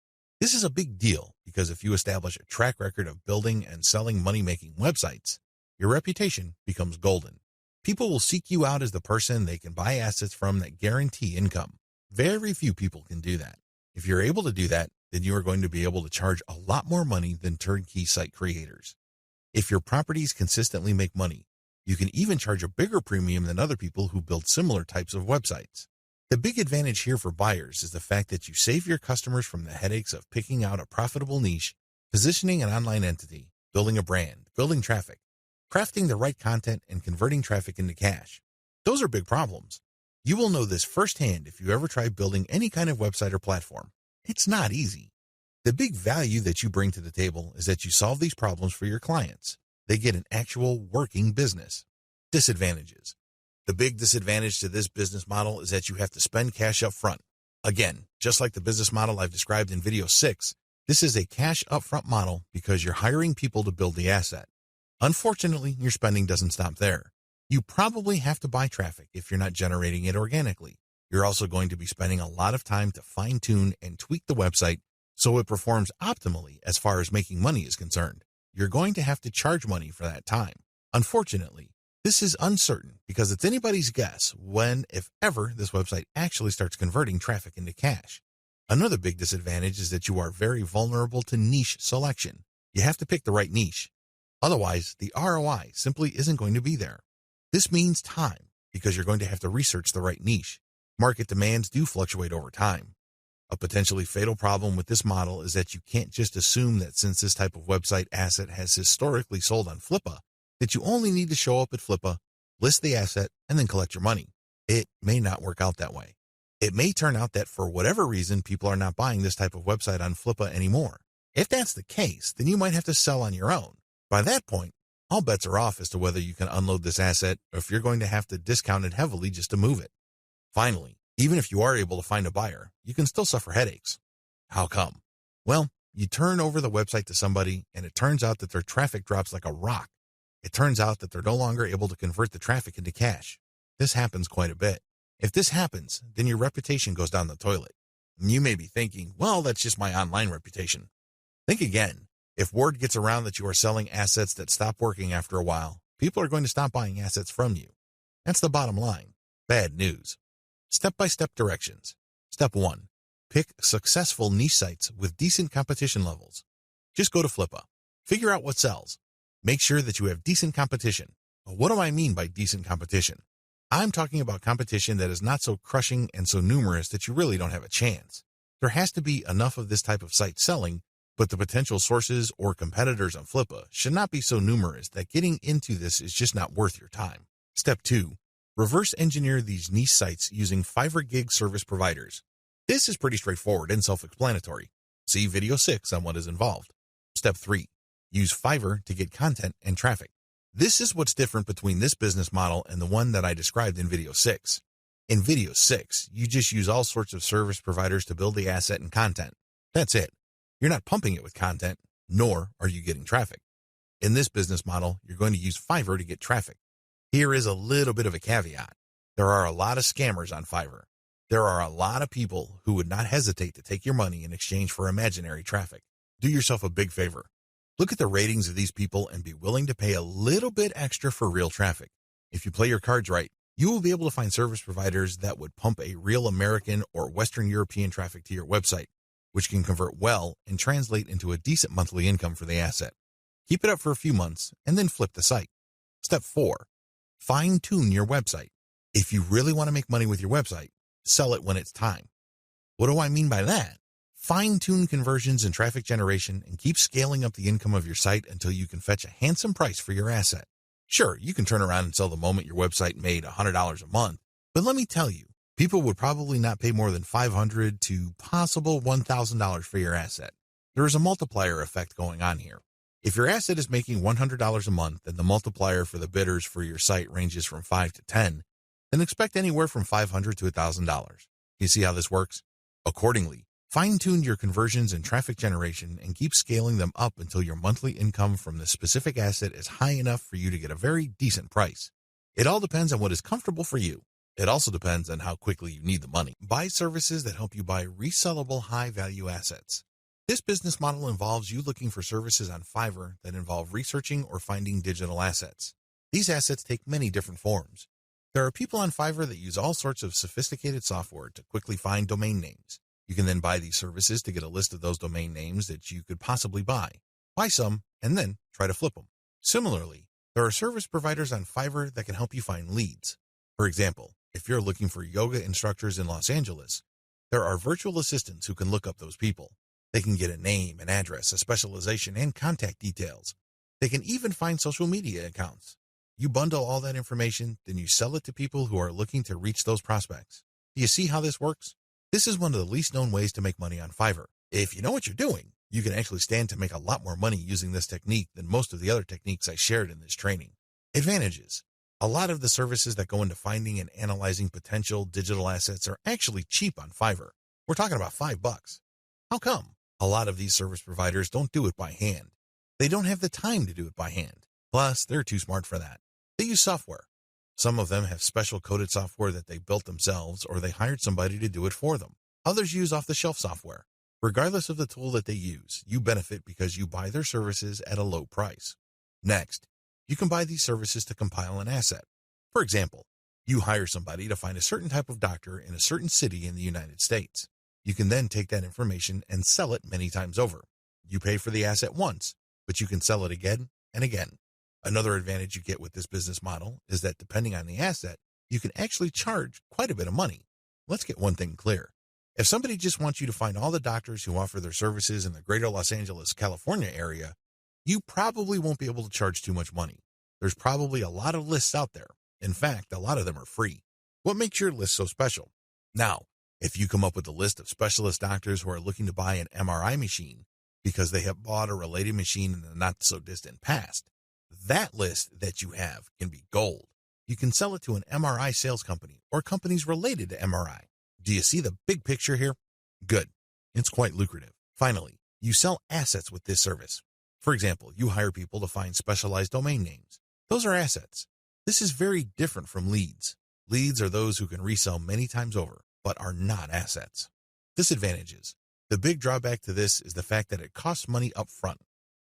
This is a big deal because if you establish a track record of building and selling money-making websites, your reputation becomes golden. People will seek you out as the person they can buy assets from that guarantee income. Very few people can do that. If you're able to do that, then you are going to be able to charge a lot more money than turnkey site creators. If your properties consistently make money, you can even charge a bigger premium than other people who build similar types of websites. The big advantage here for buyers is the fact that you save your customers from the headaches of picking out a profitable niche, positioning an online entity, building a brand, building traffic, crafting the right content, and converting traffic into cash. Those are big problems. You will know this firsthand if you ever try building any kind of website or platform. It's not easy. The big value that you bring to the table is that you solve these problems for your clients. They get an actual working business. Disadvantages. The big disadvantage to this business model is that you have to spend cash up front. Again, just like the business model I've described in video 6, this is a cash upfront model because you're hiring people to build the asset. Unfortunately, your spending doesn't stop there. You probably have to buy traffic if you're not generating it organically. You're also going to be spending a lot of time to fine-tune and tweak the website so it performs optimally as far as making money is concerned. You're going to have to charge money for that time. Unfortunately, this is uncertain because it's anybody's guess when, if ever, this website actually starts converting traffic into cash. Another big disadvantage is that you are very vulnerable to niche selection. You have to pick the right niche. Otherwise, the ROI simply isn't going to be there. This means time because you're going to have to research the right niche. Market demands do fluctuate over time. A potentially fatal problem with this model is that you can't just assume that since this type of website asset has historically sold on Flippa, that you only need to show up at Flippa, list the asset, and then collect your money. It may not work out that way. It may turn out that for whatever reason, people are not buying this type of website on Flippa anymore. If that's the case, then you might have to sell on your own. By that point, all bets are off as to whether you can unload this asset or if you're going to have to discount it heavily just to move it. Finally, even if you are able to find a buyer, you can still suffer headaches. How come? Well, you turn over the website to somebody and it turns out that their traffic drops like a rock. It turns out that they're no longer able to convert the traffic into cash. This happens quite a bit. If this happens, then your reputation goes down the toilet. And you may be thinking, well, that's just my online reputation. Think again. If word gets around that you are selling assets that stop working after a while, people are going to stop buying assets from you. That's the bottom line. Bad news. Step-by-step directions. Step 1. Pick successful niche sites with decent competition levels. Just go to Flippa. Figure out what sells. Make sure that you have decent competition. What do I mean by decent competition? I'm talking about competition that is not so crushing and so numerous that you really don't have a chance. There has to be enough of this type of site selling, but the potential sources or competitors on Flippa should not be so numerous that getting into this is just not worth your time. Step 2. Reverse engineer these niche sites using Fiverr Gigs service providers. This is pretty straightforward and self-explanatory. See video 6 on what is involved. Step 3. Use Fiverr to get content and traffic. This is what's different between this business model and the one that I described in video 6. In video 6, you just use all sorts of service providers to build the asset and content. That's it. You're not pumping it with content, nor are you getting traffic. In this business model, you're going to use Fiverr to get traffic. Here is a little bit of a caveat. There are a lot of scammers on Fiverr. There are a lot of people who would not hesitate to take your money in exchange for imaginary traffic. Do yourself a big favor. Look at the ratings of these people and be willing to pay a little bit extra for real traffic. If you play your cards right, you will be able to find service providers that would pump a real American or Western European traffic to your website, which can convert well and translate into a decent monthly income for the asset. Keep it up for a few months and then flip the site. Step 4. Fine-tune your website. If you really want to make money with your website, sell it when it's time. What do I mean by that? Fine-tune conversions and traffic generation and keep scaling up the income of your site until you can fetch a handsome price for your asset. Sure, you can turn around and sell the moment your website made $100 a month, but let me tell you, people would probably not pay more than $500 to possible $1,000 for your asset. There is a multiplier effect going on here. If your asset is making $100 a month and the multiplier for the bidders for your site ranges from 5 to 10, then expect anywhere from $500 to $1,000. You see how this works? Accordingly, fine-tune your conversions and traffic generation and keep scaling them up until your monthly income from the specific asset is high enough for you to get a very decent price. It all depends on what is comfortable for you. It also depends on how quickly you need the money. Buy services that help you buy resellable high-value assets. This business model involves you looking for services on Fiverr that involve researching or finding digital assets. These assets take many different forms. There are people on Fiverr that use all sorts of sophisticated software to quickly find domain names. You can then buy these services to get a list of those domain names that you could possibly buy. Buy some, and then try to flip them. Similarly, there are service providers on Fiverr that can help you find leads. For example, if you're looking for yoga instructors in Los Angeles, there are virtual assistants who can look up those people. They can get a name, an address, a specialization, and contact details. They can even find social media accounts. You bundle all that information, then you sell it to people who are looking to reach those prospects. Do you see how this works? This is one of the least known ways to make money on Fiverr. If you know what you're doing, you can actually stand to make a lot more money using this technique than most of the other techniques I shared in this training. Advantages. A lot of the services that go into finding and analyzing potential digital assets are actually cheap on Fiverr. We're talking about $5. How come? A lot of these service providers don't do it by hand. They don't have the time to do it by hand. Plus, they're too smart for that. They use software. Some of them have special coded software that they built themselves or they hired somebody to do it for them. Others use off-the-shelf software. Regardless of the tool that they use, you benefit because you buy their services at a low price. Next, you can buy these services to compile an asset. For example, you hire somebody to find a certain type of doctor in a certain city in the United States. You can then take that information and sell it many times over. You pay for the asset once, but you can sell it again and again. Another advantage you get with this business model is that depending on the asset, you can actually charge quite a bit of money. Let's get one thing clear. If somebody just wants you to find all the doctors who offer their services in the greater Los Angeles, California area, you probably won't be able to charge too much money. There's probably a lot of lists out there. In fact, a lot of them are free. What makes your list so special? Now, if you come up with a list of specialist doctors who are looking to buy an MRI machine because they have bought a related machine in the not-so-distant past, that list that you have can be gold. You can sell it to an MRI sales company or companies related to MRI. Do you see the big picture here? Good. It's quite lucrative. Finally, you sell assets with this service. For example, you hire people to find specialized domain names. Those are assets. This is very different from leads. Leads are those who can resell many times over, but are not assets. Disadvantages. The big drawback to this is the fact that it costs money up front.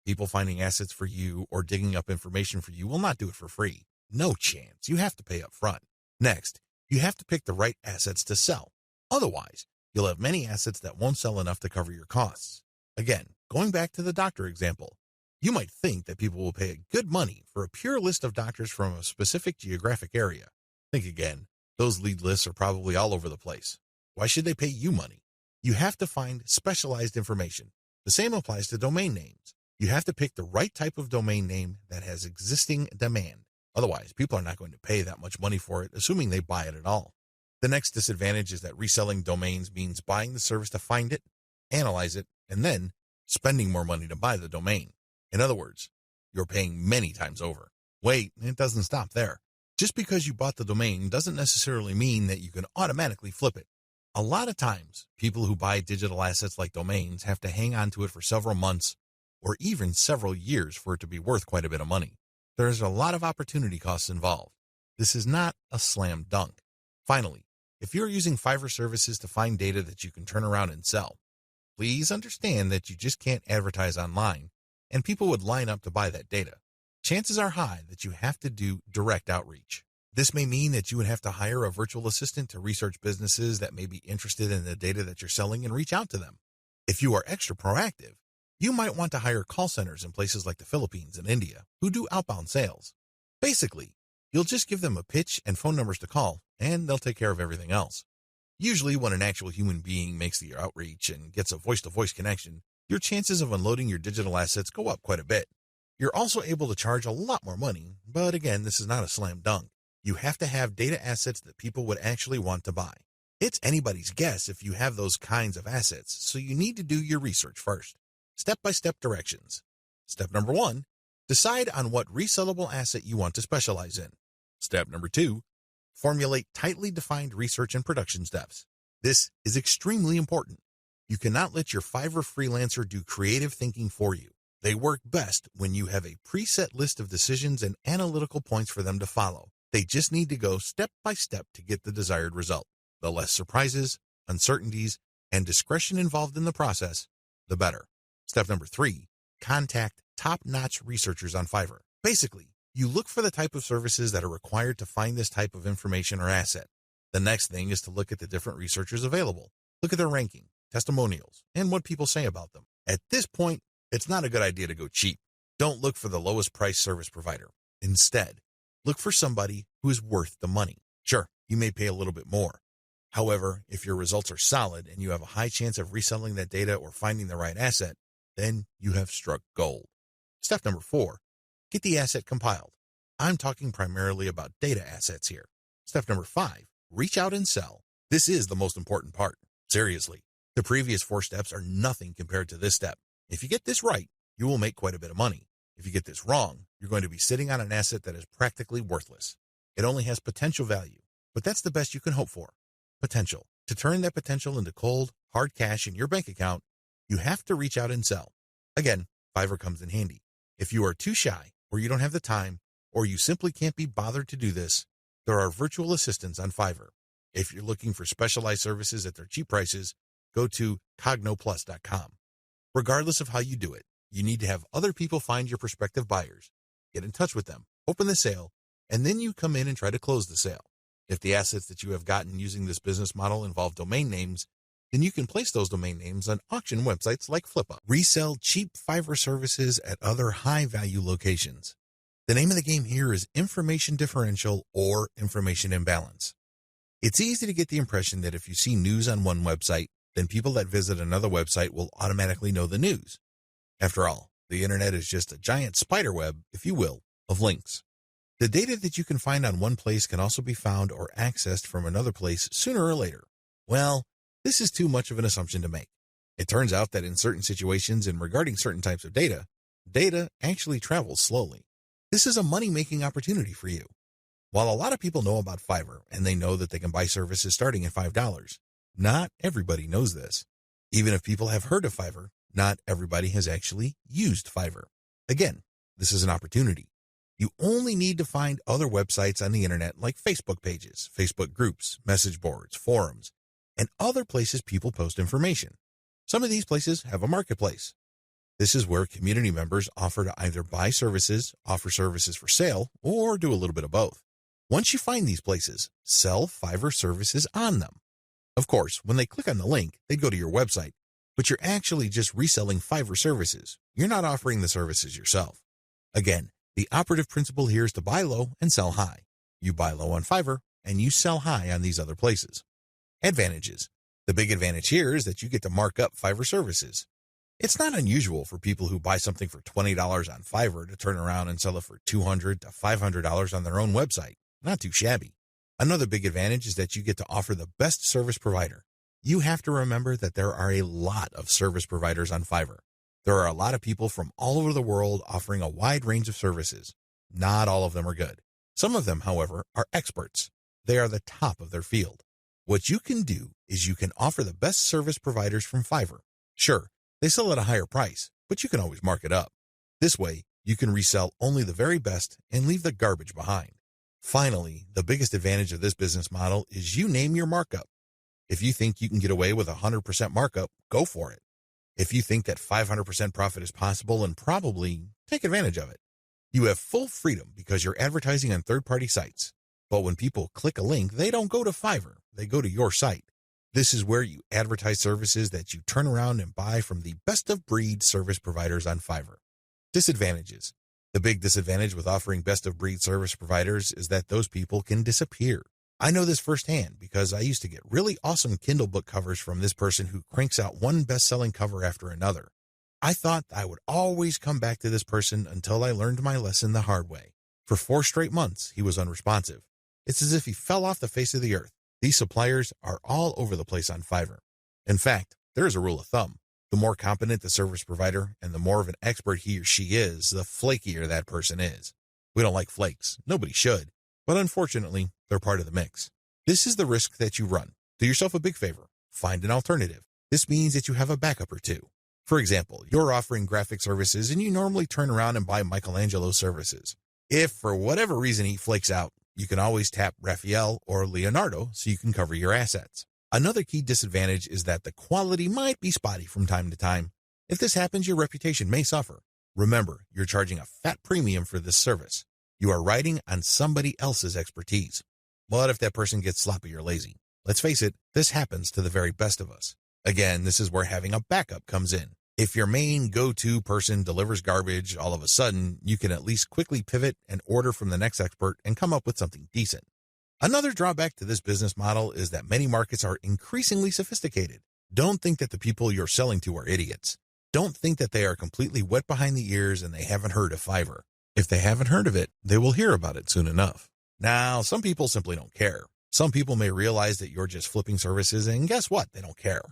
People finding assets for you or digging up information for you will not do it for free. No chance. You have to pay up front. Next, you have to pick the right assets to sell. Otherwise, You'll have many assets that won't sell enough to cover your costs. Again, going back to the doctor example, you might think that people will pay good money for a pure list of doctors from a specific geographic area. Think again. Those lead lists are probably all over the place. Why should they pay you money? You have to find specialized information. The same applies to domain names. You have to pick the right type of domain name that has existing demand. Otherwise, people are not going to pay that much money for it, assuming they buy it at all. The next disadvantage is that reselling domains means buying the service to find it, analyze it, and then spending more money to buy the domain. In other words, you're paying many times over. Wait, it doesn't stop there. Just because you bought the domain doesn't necessarily mean that you can automatically flip it. A lot of times, people who buy digital assets like domains have to hang on to it for several months or even several years for it to be worth quite a bit of money. There's a lot of opportunity costs involved. This is not a slam dunk. Finally, if you're using Fiverr services to find data that you can turn around and sell, please understand that you just can't advertise online and people would line up to buy that data. Chances are high that you have to do direct outreach. This may mean that you would have to hire a virtual assistant to research businesses that may be interested in the data that you're selling and reach out to them. If you are extra proactive, you might want to hire call centers in places like the Philippines and India who do outbound sales. Basically, you'll just give them a pitch and phone numbers to call, and they'll take care of everything else. Usually, when an actual human being makes the outreach and gets a voice-to-voice connection, your chances of unloading your digital assets go up quite a bit. You're also able to charge a lot more money, but again, this is not a slam dunk. You have to have data assets that people would actually want to buy. It's anybody's guess if you have those kinds of assets, so you need to do your research first. Step-by-step directions. Step number 1, decide on what resellable asset you want to specialize in. Step number 2, formulate tightly defined research and production steps. This is extremely important. You cannot let your Fiverr freelancer do creative thinking for you. They work best when you have a preset list of decisions and analytical points for them to follow. They just need to go step by step to get the desired result. The less surprises, uncertainties, and discretion involved in the process, the better. Step number 3, contact top-notch researchers on Fiverr. Basically, you look for the type of services that are required to find this type of information or asset. The next thing is to look at the different researchers available. Look at their ranking, testimonials, and what people say about them. At this point, it's not a good idea to go cheap. Don't look for the lowest price service provider. Instead, look for somebody who is worth the money. Sure, you may pay a little bit more. However, if your results are solid and you have a high chance of reselling that data or finding the right asset, then you have struck gold. Step number 4, get the asset compiled. I'm talking primarily about data assets here. Step number 5, reach out and sell. This is the most important part. Seriously, the previous 4 steps are nothing compared to this step. If you get this right, you will make quite a bit of money. If you get this wrong, you're going to be sitting on an asset that is practically worthless. It only has potential value, but that's the best you can hope for. Potential. To turn that potential into cold, hard cash in your bank account, you have to reach out and sell. Again, Fiverr comes in handy. If you are too shy, or you don't have the time, or you simply can't be bothered to do this, there are virtual assistants on Fiverr. If you're looking for specialized services at their cheap prices, go to cognoplus.com. Regardless of how you do it, you need to have other people find your prospective buyers, get in touch with them, open the sale, and then you come in and try to close the sale. If the assets that you have gotten using this business model involve domain names, then you can place those domain names on auction websites like FlipUp. Resell cheap Fiverr services at other high-value locations. The name of the game here is information differential or information imbalance. It's easy to get the impression that if you see news on one website, then people that visit another website will automatically know the news. After all, the internet is just a giant spider web, if you will, of links. The data that you can find on one place can also be found or accessed from another place sooner or later. Well, this is too much of an assumption to make. It turns out that in certain situations and regarding certain types of data, data actually travels slowly. This is a money-making opportunity for you. While a lot of people know about Fiverr and they know that they can buy services starting at $5, not everybody knows this. Even if people have heard of Fiverr, not everybody has actually used Fiverr. Again, this is an opportunity. You only need to find other websites on the internet like Facebook pages, Facebook groups, message boards, forums, and other places people post information. Some of these places have a marketplace. This is where community members offer to either buy services, offer services for sale, or do a little bit of both. Once you find these places, sell Fiverr services on them. Of course, when they click on the link, they go to your website, but you're actually just reselling Fiverr services. You're not offering the services yourself. Again, the operative principle here is to buy low and sell high. You buy low on Fiverr, and you sell high on these other places. Advantages. The big advantage here is that you get to mark up Fiverr services. It's not unusual for people who buy something for $20 on Fiverr to turn around and sell it for $200 to $500 on their own website. Not too shabby. Another big advantage is that you get to offer the best service provider. You have to remember that there are a lot of service providers on Fiverr. There are a lot of people from all over the world offering a wide range of services. Not all of them are good. Some of them, however, are experts. They are the top of their field. What you can do is you can offer the best service providers from Fiverr. Sure, they sell at a higher price, but you can always mark it up. This way, you can resell only the very best and leave the garbage behind. Finally, the biggest advantage of this business model is you name your markup. If you think you can get away with 100% markup, go for it. If you think that 500% profit is possible, and probably take advantage of it. You have full freedom because you're advertising on third-party sites. But when people click a link, they don't go to Fiverr, they go to your site. This is where you advertise services that you turn around and buy from the best-of-breed service providers on Fiverr. Disadvantages. The big disadvantage with offering best-of-breed service providers is that those people can disappear. I know this firsthand because I used to get really awesome Kindle book covers from this person who cranks out one best-selling cover after another. I thought I would always come back to this person until I learned my lesson the hard way. For 4 straight months, he was unresponsive. It's as if he fell off the face of the earth. These suppliers are all over the place on Fiverr. In fact, there is a rule of thumb. The more competent the service provider and the more of an expert he or she is, the flakier that person is. We don't like flakes. Nobody should. But unfortunately, they're part of the mix. This is the risk that you run. Do yourself a big favor. Find an alternative. This means that you have a backup or two. For example, you're offering graphic services and you normally turn around and buy Michelangelo's services. If for whatever reason he flakes out, you can always tap Raphael or Leonardo so you can cover your assets. Another key disadvantage is that the quality might be spotty from time to time. If this happens, your reputation may suffer. Remember, you're charging a fat premium for this service. You are riding on somebody else's expertise. What if that person gets sloppy or lazy? Let's face it, this happens to the very best of us. Again, this is where having a backup comes in. If your main go-to person delivers garbage, all of a sudden, you can at least quickly pivot and order from the next expert and come up with something decent. Another drawback to this business model is that many markets are increasingly sophisticated. Don't think that the people you're selling to are idiots. Don't think that they are completely wet behind the ears and they haven't heard of Fiverr. If they haven't heard of it, they will hear about it soon enough. Now, some people simply don't care. Some people may realize that you're just flipping services, and guess what? They don't care.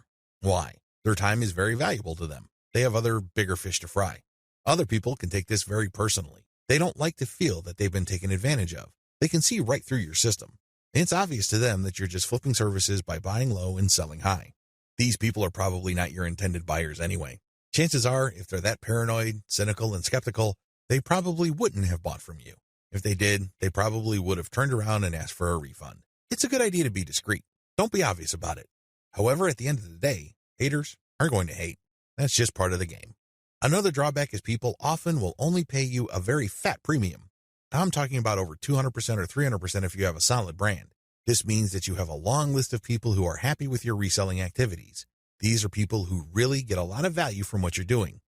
Why? Their time is very valuable to them. They have other bigger fish to fry. Other people can take this very personally. They don't like to feel that they've been taken advantage of. They can see right through your system. And it's obvious to them that you're just flipping services by buying low and selling high. These people are probably not your intended buyers anyway. Chances are, if they're that paranoid, cynical, and skeptical, they probably wouldn't have bought from you. If they did, they probably would have turned around and asked for a refund. It's a good idea to be discreet. Don't be obvious about it. However, at the end of the day, haters are going to hate. That's just part of the game. Another drawback is people often will only pay you a very fat premium. I'm talking about over 200% or 300% if you have a solid brand. This means that you have a long list of people who are happy with your reselling activities. These are people who really get a lot of value from what you're doing.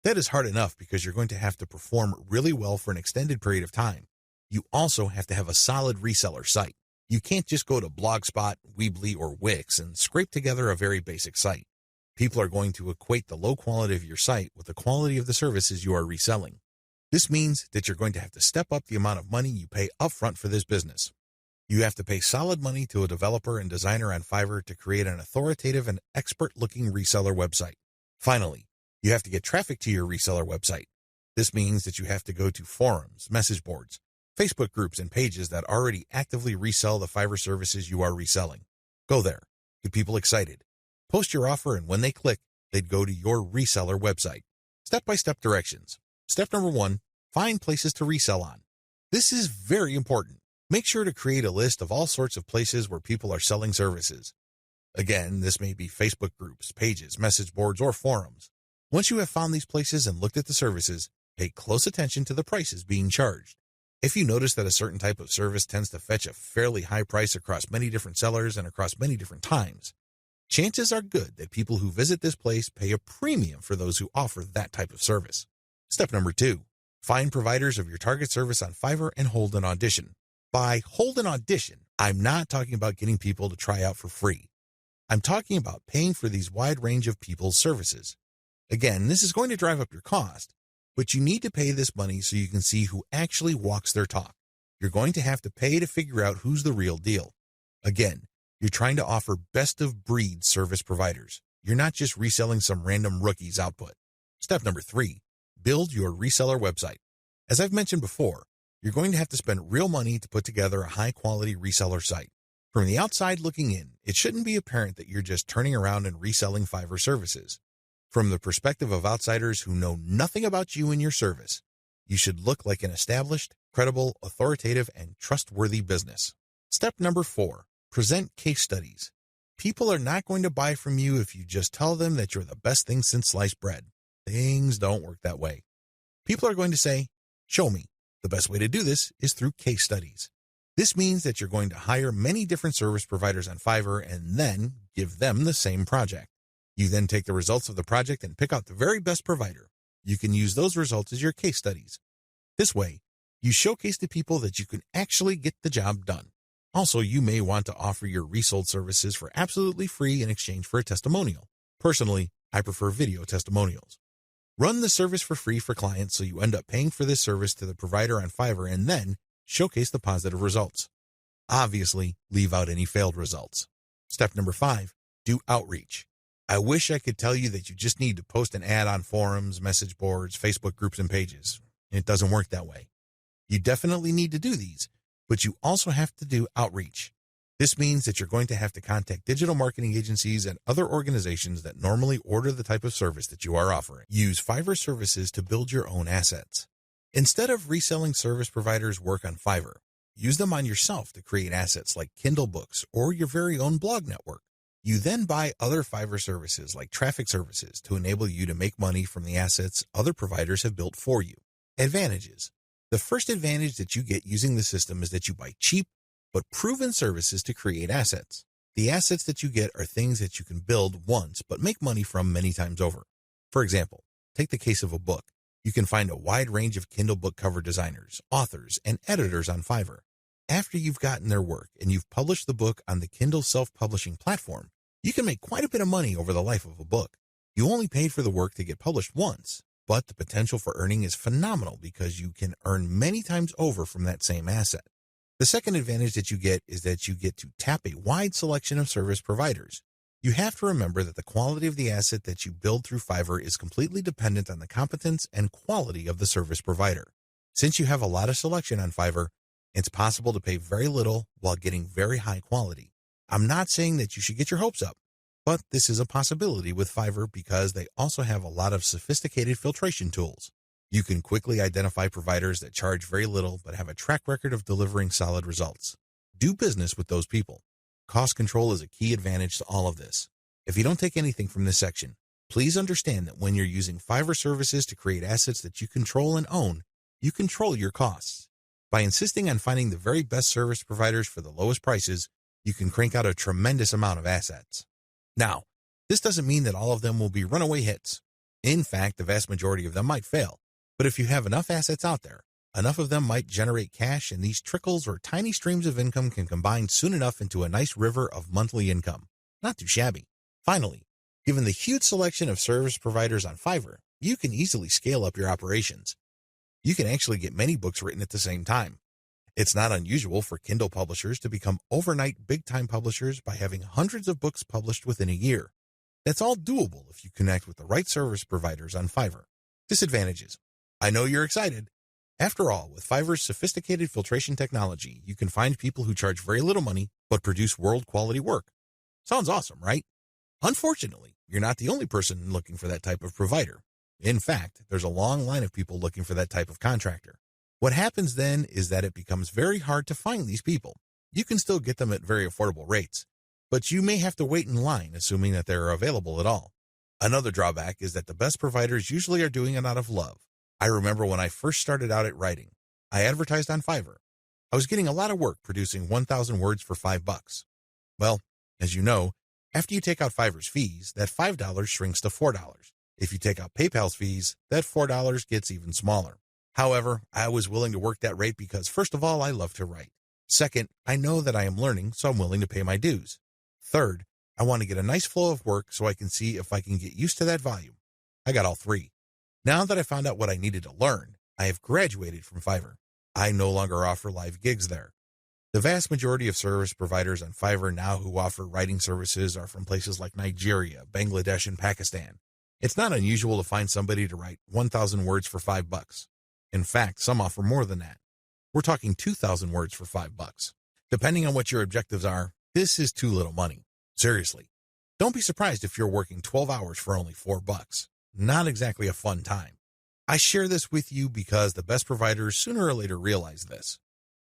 That is hard enough because you're going to have to perform really well for an extended period of time. You also have to have a solid reseller site. You can't just go to Blogspot, Weebly, or Wix and scrape together a very basic site. People are going to equate the low quality of your site with the quality of the services you are reselling. This means that you're going to have to step up the amount of money you pay upfront for this business. You have to pay solid money to a developer and designer on Fiverr to create an authoritative and expert-looking reseller website. Finally, you have to get traffic to your reseller website. This means that you have to go to forums, message boards, Facebook groups, and pages that already actively resell the Fiverr services you are reselling. Go there. Get people excited. Post your offer, and when they click, they'd go to your reseller website. Step-by-step directions. Step number 1, find places to resell on. This is very important. Make sure to create a list of all sorts of places where people are selling services. Again, this may be Facebook groups, pages, message boards, or forums. Once you have found these places and looked at the services, pay close attention to the prices being charged. If you notice that a certain type of service tends to fetch a fairly high price across many different sellers and across many different times, Chances are good that people who visit this place pay a premium for those who offer that type of service. Step number 2, find providers of your target service on Fiverr and hold an audition. By hold an audition, I'm not talking about getting people to try out for free. I'm talking about paying for these wide range of people's services. Again, this is going to drive up your cost, but you need to pay this money so you can see who actually walks their talk. You're going to have to pay to figure out who's the real deal. Again, you're trying to offer best-of-breed service providers. You're not just reselling some random rookie's output. Step number 3, build your reseller website. As I've mentioned before, you're going to have to spend real money to put together a high-quality reseller site. From the outside looking in, it shouldn't be apparent that you're just turning around and reselling Fiverr services. From the perspective of outsiders who know nothing about you and your service, you should look like an established, credible, authoritative, and trustworthy business. Step number 4, present case studies. People are not going to buy from you if you just tell them that you're the best thing since sliced bread. Things don't work that way. People are going to say, show me. The best way to do this is through case studies. This means that you're going to hire many different service providers on Fiverr and then give them the same project. You then take the results of the project and pick out the very best provider. You can use those results as your case studies. This way, you showcase to people that you can actually get the job done. Also, you may want to offer your resold services for absolutely free in exchange for a testimonial. Personally, I prefer video testimonials. Run the service for free for clients so you end up paying for this service to the provider on Fiverr and then showcase the positive results. Obviously, leave out any failed results. Step number 5, do outreach. I wish I could tell you that you just need to post an ad on forums, message boards, Facebook groups, and pages. It doesn't work that way. You definitely need to do these, but you also have to do outreach. This means that you're going to have to contact digital marketing agencies and other organizations that normally order the type of service that you are offering. Use Fiverr services to build your own assets. Instead of reselling service providers' work on Fiverr, use them on yourself to create assets like Kindle books or your very own blog network. You then buy other Fiverr services like traffic services to enable you to make money from the assets other providers have built for you. Advantages. The first advantage that you get using the system is that you buy cheap but proven services to create assets. The assets that you get are things that you can build once but make money from many times over. For example, take the case of a book. You can find a wide range of Kindle book cover designers, authors, and editors on Fiverr. After you've gotten their work and you've published the book on the Kindle self-publishing platform, you can make quite a bit of money over the life of a book. You only paid for the work to get published once, but the potential for earning is phenomenal because you can earn many times over from that same asset. The second advantage that you get is that you get to tap a wide selection of service providers. You have to remember that the quality of the asset that you build through Fiverr is completely dependent on the competence and quality of the service provider. Since you have a lot of selection on Fiverr, it's possible to pay very little while getting very high quality. I'm not saying that you should get your hopes up, but this is a possibility with Fiverr because they also have a lot of sophisticated filtration tools. You can quickly identify providers that charge very little but have a track record of delivering solid results. Do business with those people. Cost control is a key advantage to all of this. If you don't take anything from this section, please understand that when you're using Fiverr services to create assets that you control and own, you control your costs. By insisting on finding the very best service providers for the lowest prices, you can crank out a tremendous amount of assets. Now, this doesn't mean that all of them will be runaway hits. In fact, the vast majority of them might fail. But if you have enough assets out there, enough of them might generate cash, and these trickles or tiny streams of income can combine soon enough into a nice river of monthly income. Not too shabby. Finally, given the huge selection of service providers on Fiverr, you can easily scale up your operations. You can actually get many books written at the same time. It's not unusual for Kindle publishers to become overnight big-time publishers by having hundreds of books published within a year. That's all doable if you connect with the right service providers on Fiverr. Disadvantages. I know you're excited. After all, with Fiverr's sophisticated filtration technology, you can find people who charge very little money but produce world-quality work. Sounds awesome, right? Unfortunately, you're not the only person looking for that type of provider. In fact, there's a long line of people looking for that type of contractor. What happens then is that it becomes very hard to find these people. You can still get them at very affordable rates, but you may have to wait in line assuming that they're available at all. Another drawback is that the best providers usually are doing it out of love. I remember when I first started out at writing, I advertised on Fiverr. I was getting a lot of work producing 1,000 words for $5. Well, as you know, After you take out Fiverr's fees, that $5 shrinks to $4. If you take out PayPal's fees, that $4 gets even smaller. However, I was willing to work that rate because, first of all, I love to write. Second, I know that I am learning, so I'm willing to pay my dues. Third, I want to get a nice flow of work so I can see if I can get used to that volume. I got all three. Now that I found out what I needed to learn, I have graduated from Fiverr. I no longer offer live gigs there. The vast majority of service providers on Fiverr now who offer writing services are from places like Nigeria, Bangladesh, and Pakistan. It's not unusual to find somebody to write 1,000 words for $5. In fact, some offer more than that. We're talking 2,000 words for $5. Depending on what your objectives are, this is too little money. Seriously. Don't be surprised if you're working 12 hours for only $4. Not exactly a fun time. I share this with you because the best providers sooner or later realize this.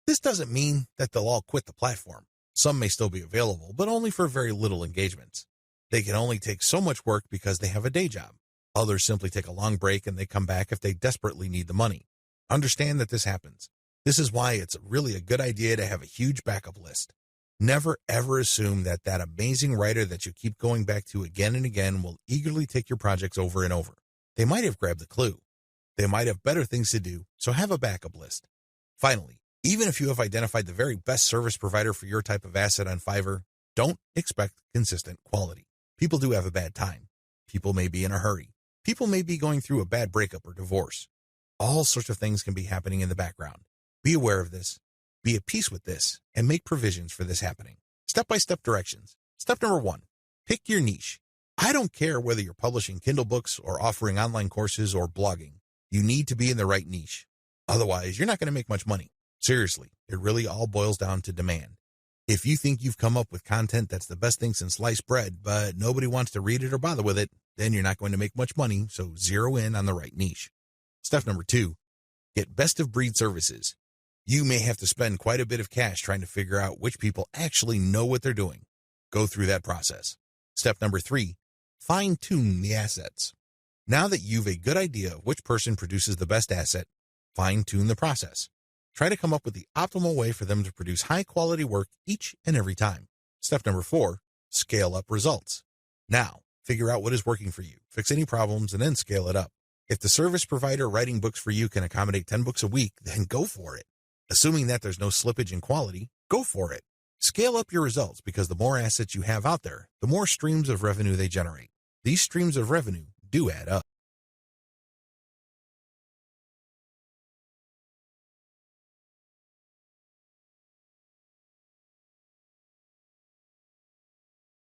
This doesn't mean that they'll all quit the platform. Some may still be available, but only for very little engagements. They can only take so much work because they have a day job. Others simply take a long break and they come back if they desperately need the money. Understand that this happens. This is why it's really a good idea to have a huge backup list. Never ever assume that that amazing writer that you keep going back to again and again will eagerly take your projects over and over. They might have grabbed the clue. They might have better things to do, so have a backup list. Finally, even if you have identified the very best service provider for your type of asset on Fiverr, don't expect consistent quality. People do have a bad time. People may be in a hurry. People may be going through a bad breakup or divorce. All sorts of things can be happening in the background. Be aware of this. Be at peace with this and make provisions for this happening. Step-by-step directions. Step number 1, pick your niche. I don't care whether you're publishing Kindle books or offering online courses or blogging. You need to be in the right niche. Otherwise, you're not going to make much money. Seriously, it really all boils down to demand. If you think you've come up with content that's the best thing since sliced bread, but nobody wants to read it or bother with it, then you're not going to make much money, so zero in on the right niche. Step number 2, get best-of-breed services. You may have to spend quite a bit of cash trying to figure out which people actually know what they're doing. Go through that process. Step number 3, fine-tune the assets. Now that you've a good idea of which person produces the best asset, fine-tune the process. Try to come up with the optimal way for them to produce high-quality work each and every time. Step number 4, scale up results. Now, figure out what is working for you, fix any problems, and then scale it up. If the service provider writing books for you can accommodate 10 books a week, then go for it. Assuming that there's no slippage in quality, go for it. Scale up your results because the more assets you have out there, the more streams of revenue they generate. These streams of revenue do add up.